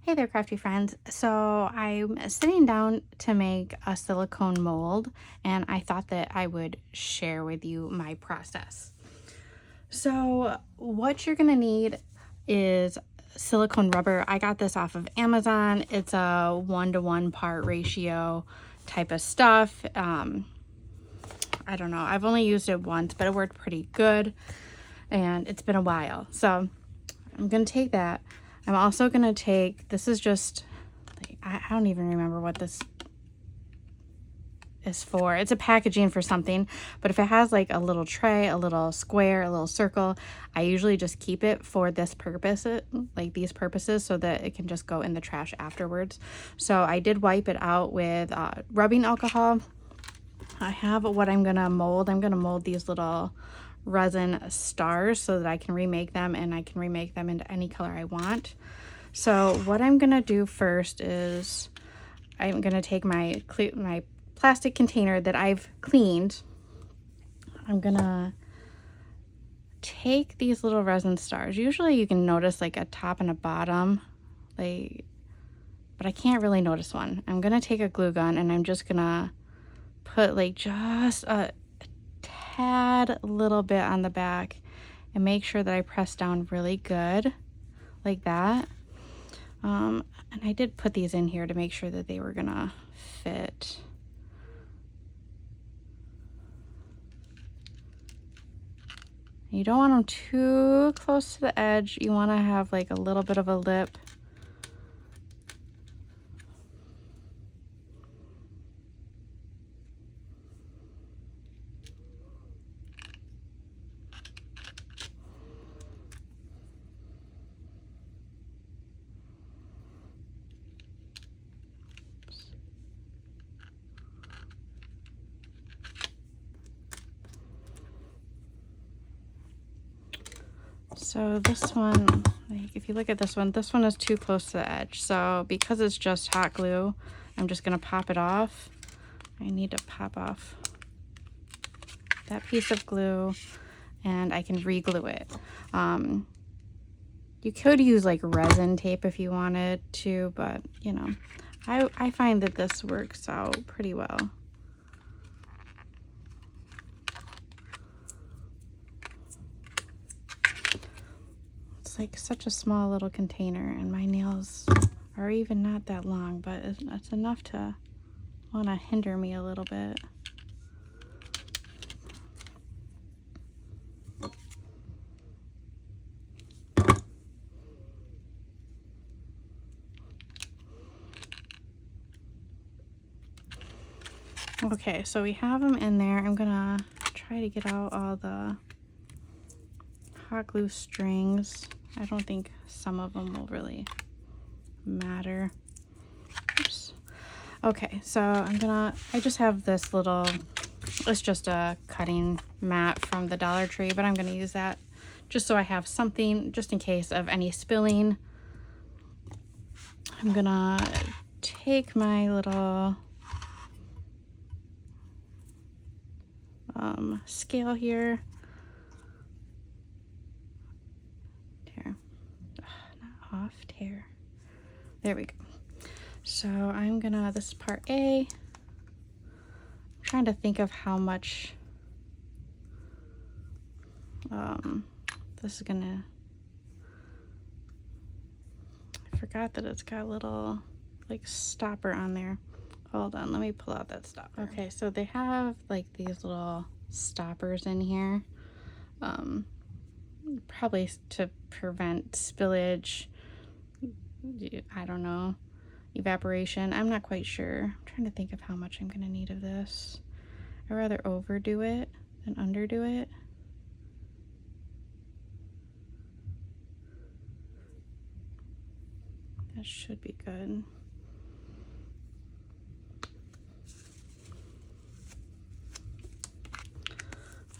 Hey there, crafty friends. So I'm sitting down to make a silicone mold, and I thought that I would share with you my process. So what you're gonna need is silicone rubber. I got this off of Amazon. It's a 1-to-1 part ratio type of stuff. I don't know. I've only used it once, but it worked pretty good, and it's been a while. So I'm gonna take that. I'm also gonna take, this is just, I don't even remember what this is for. It's a packaging for something, but if it has like a little tray, a little square, a little circle, I usually just keep it for this purpose, like these purposes, so that it can just go in the trash afterwards. So I did wipe it out with rubbing alcohol. I have what I'm gonna mold. I'm gonna mold these little resin stars so that I can remake them, and I can remake them into any color I want. So what I'm gonna do first is I'm gonna take my plastic container that I've cleaned. I'm gonna take these little resin stars. Usually you can notice like a top and a bottom, like, but I can't really notice one. I'm gonna take a glue gun and I'm just gonna put like just a tad little bit on the back and make sure that I press down really good like that. And I did put these in here to make sure that they were gonna fit. You don't want them too close to the edge. You want to have like a little bit of a lip. So this one, like if you look at this one is too close to the edge. So because it's just hot glue, I'm just gonna pop it off. I need to pop off that piece of glue and I can re-glue it. You could use like resin tape if you wanted to, but you know, I find that this works out pretty well. Like such a small little container, and my nails are even not that long, but it's enough to want to hinder me a little bit. Okay, so we have them in there. I'm gonna try to get out all the hot glue strings. I don't think some of them will really matter. Oops. Okay, so I just have this little, it's just a cutting mat from the Dollar Tree, but I'm gonna use that just so I have something just in case of any spilling. I'm gonna take my little scale here. Off tear. There we go. So I'm gonna, this is part A. I'm trying to think of how much this is gonna, I forgot that it's got a little like stopper on there. Hold on, let me pull out that stopper. Okay, so they have like these little stoppers in here, probably to prevent spillage. I don't know, evaporation. I'm not quite sure. I'm trying to think of how much I'm gonna need of this. I'd rather overdo it than underdo it. That should be good.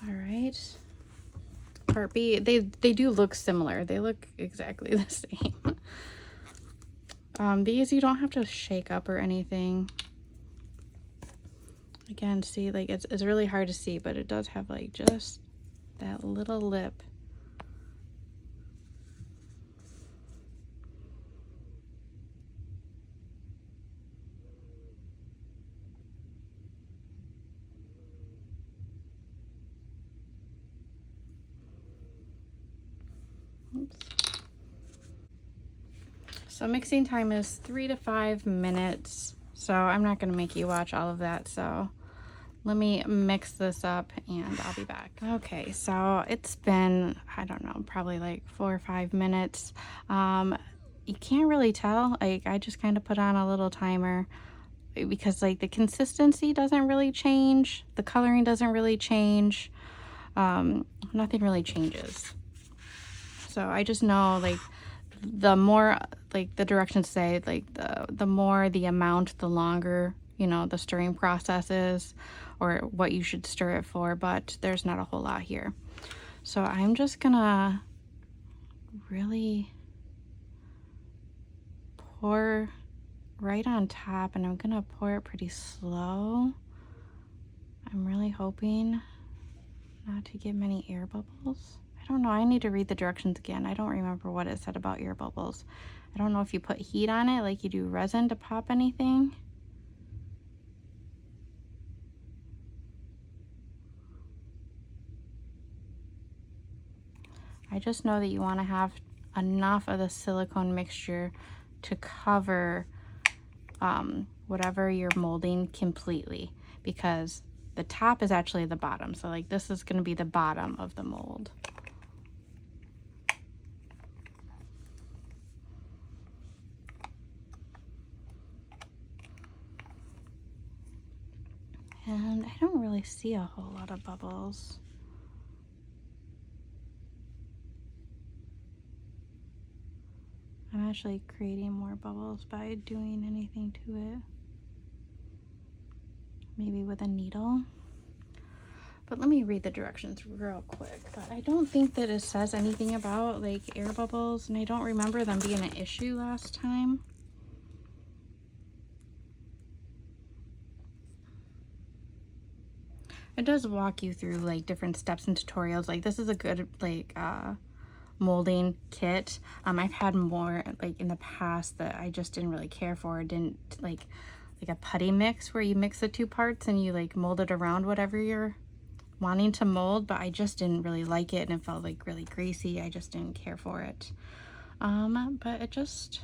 All right. Part B, they do look similar. They look exactly the same. These you don't have to shake up or anything. Again, see, like it's really hard to see, but it does have like just that little lip. So mixing time is 3 to 5 minutes. So I'm not going to make you watch all of that. So let me mix this up and I'll be back. Okay, so it's been, I don't know, probably like 4 or 5 minutes. You can't really tell. Like, I just kind of put on a little timer because like the consistency doesn't really change. The coloring doesn't really change. Nothing really changes. So I just know like the more, like the directions say, like the more the amount, the longer, you know, the stirring process is, or what you should stir it for, but there's not a whole lot here. So I'm just gonna really pour right on top, and I'm gonna pour it pretty slow. I'm really hoping not to get many air bubbles. I don't know, I need to read the directions again. I don't remember what it said about air bubbles. I don't know if you put heat on it like you do resin to pop anything. I just know that you want to have enough of the silicone mixture to cover whatever you're molding completely, because the top is actually the bottom. So like this is going to be the bottom of the mold. And I don't really see a whole lot of bubbles. I'm actually creating more bubbles by doing anything to it. Maybe with a needle. But let me read the directions real quick. But I don't think that it says anything about like air bubbles, and I don't remember them being an issue last time. It does walk you through like different steps and tutorials. Like this is a good like molding kit. I've had more like in the past that I just didn't really care for. Didn't like a putty mix where you mix the two parts and you like mold it around whatever you're wanting to mold, but I just didn't really like it and it felt like really greasy. I just didn't care for it. But it just,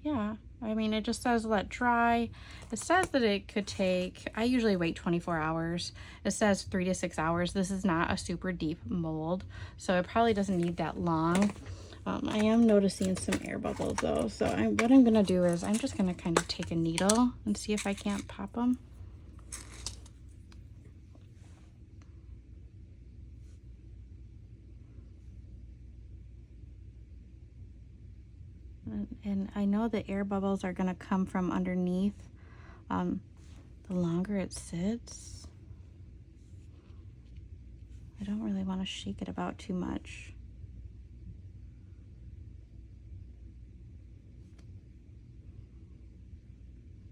yeah, I mean, it just says let dry. It says that it could take, I usually wait 24 hours. It says 3 to 6 hours. This is not a super deep mold, so it probably doesn't need that long. I am noticing some air bubbles though, so what I'm gonna do is I'm just gonna kind of take a needle and see if I can't pop them. And I know the air bubbles are gonna come from underneath. The longer it sits, I don't really want to shake it about too much.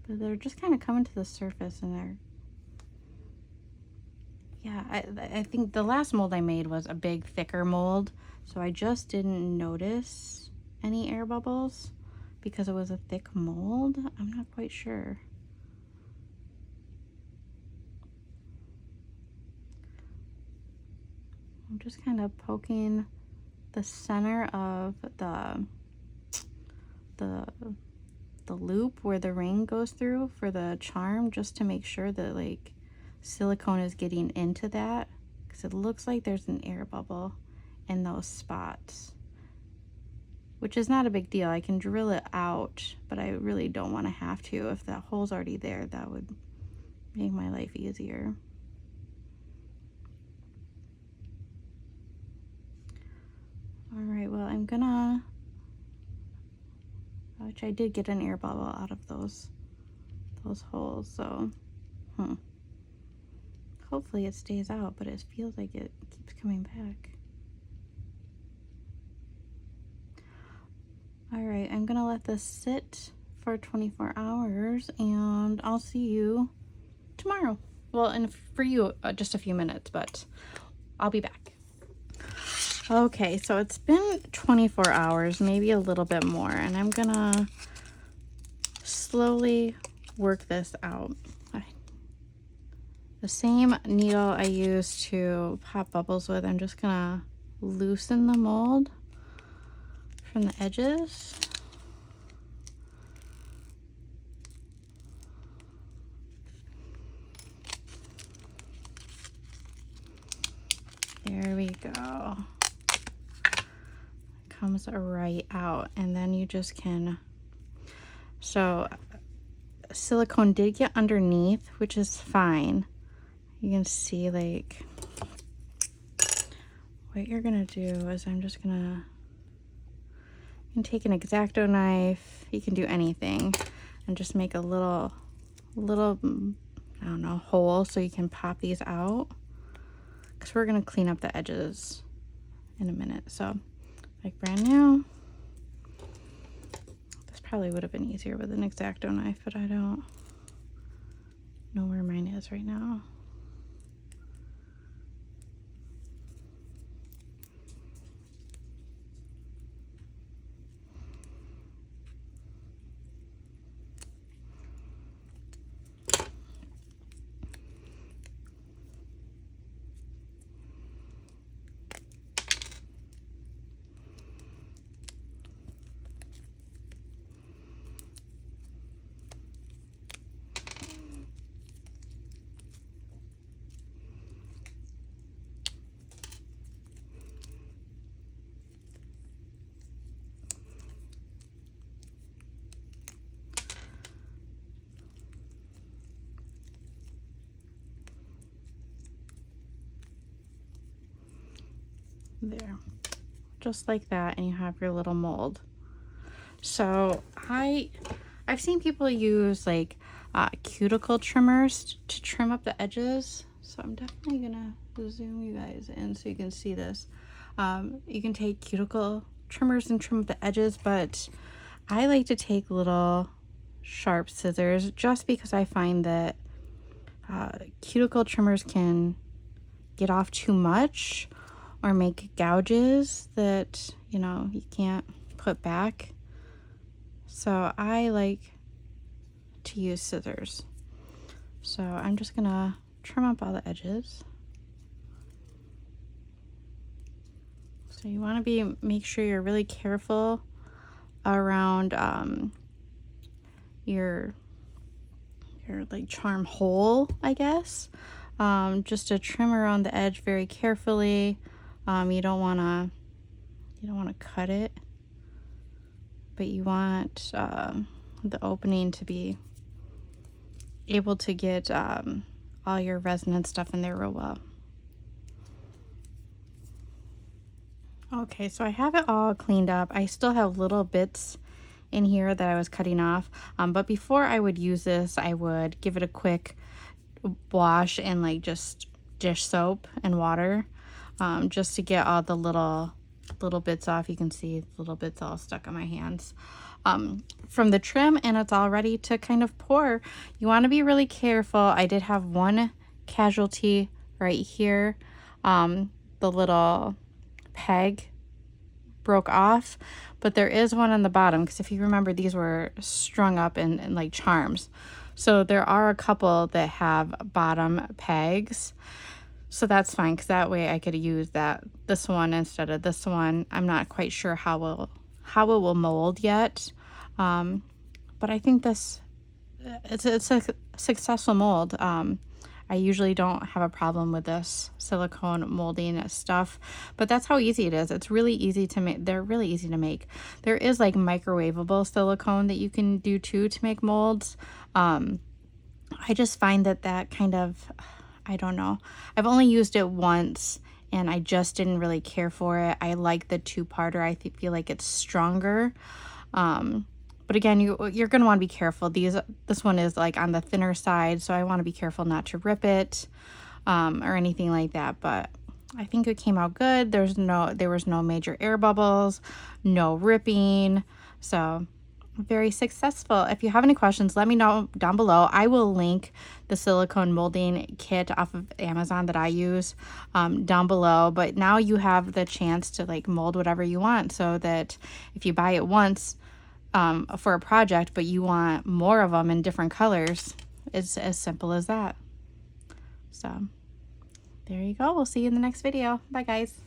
But they're just kind of coming to the surface, and they're, yeah, I think the last mold I made was a big, thicker mold, so I just didn't notice any air bubbles because it was a thick mold. I'm not quite sure. I'm just kind of poking the center of the loop where the ring goes through for the charm, just to make sure that like silicone is getting into that, because it looks like there's an air bubble in those spots, which is not a big deal. I can drill it out, but I really don't want to have to. If that hole's already there, that would make my life easier. All right, well, I'm gonna, which I did get an air bubble out of those holes, so hopefully it stays out, but it feels like it keeps coming back. All right, I'm gonna let this sit for 24 hours and I'll see you tomorrow. Well, and for you, just a few minutes, but I'll be back. Okay, so it's been 24 hours, maybe a little bit more, and I'm gonna slowly work this out. The same needle I use to pop bubbles with, I'm just gonna loosen the mold from the edges. There we go. Comes right out, and then you just can, so silicone did get underneath, which is fine. You can see like what you're gonna do is I'm just gonna, you can take an X-Acto knife, you can do anything, and just make a little I don't know, hole so you can pop these out, because we're gonna clean up the edges in a minute. So like brand new. This probably would have been easier with an X-Acto knife, but I don't know where mine is right now. There, just like that, and you have your little mold. So I've seen people use like cuticle trimmers to trim up the edges, so I'm definitely gonna zoom you guys in so you can see this. You can take cuticle trimmers and trim up the edges, but I like to take little sharp scissors just because I find that cuticle trimmers can get off too much or make gouges that, you know, you can't put back. So I like to use scissors. So I'm just gonna trim up all the edges. So you want to make sure you're really careful around your like charm hole, I guess. Just to trim around the edge very carefully. You don't want to cut it, but you want the opening to be able to get all your resonant stuff in there real well. Okay, so I have it all cleaned up. I still have little bits in here that I was cutting off, but before I would use this, I would give it a quick wash in like just dish soap and water, just to get all the little bits off. You can see little bits all stuck on my hands from the trim, and it's all ready to kind of pour. You want to be really careful. I did have one casualty right here. The little peg broke off, but there is one on the bottom, because if you remember, these were strung up in like charms. So there are a couple that have bottom pegs. So that's fine, because that way I could use this one instead of this one. I'm not quite sure how it will mold yet, but I think it's a successful mold. I usually don't have a problem with this silicone molding stuff, but that's how easy it is. It's really easy to make. They're really easy to make. There is like microwavable silicone that you can do too to make molds. I just find that kind of, I don't know. I've only used it once and I just didn't really care for it. I like the two-parter. I feel like it's stronger. But again, you're going to want to be careful. This one is like on the thinner side, so I want to be careful not to rip it or anything like that. But I think it came out good. There was no major air bubbles, no ripping. So very successful. If you have any questions, let me know down below. I will link the silicone molding kit off of Amazon that I use down below. But now you have the chance to like mold whatever you want, so that if you buy it once for a project, but you want more of them in different colors, it's as simple as that. So there you go. We'll see you in the next video. Bye, guys.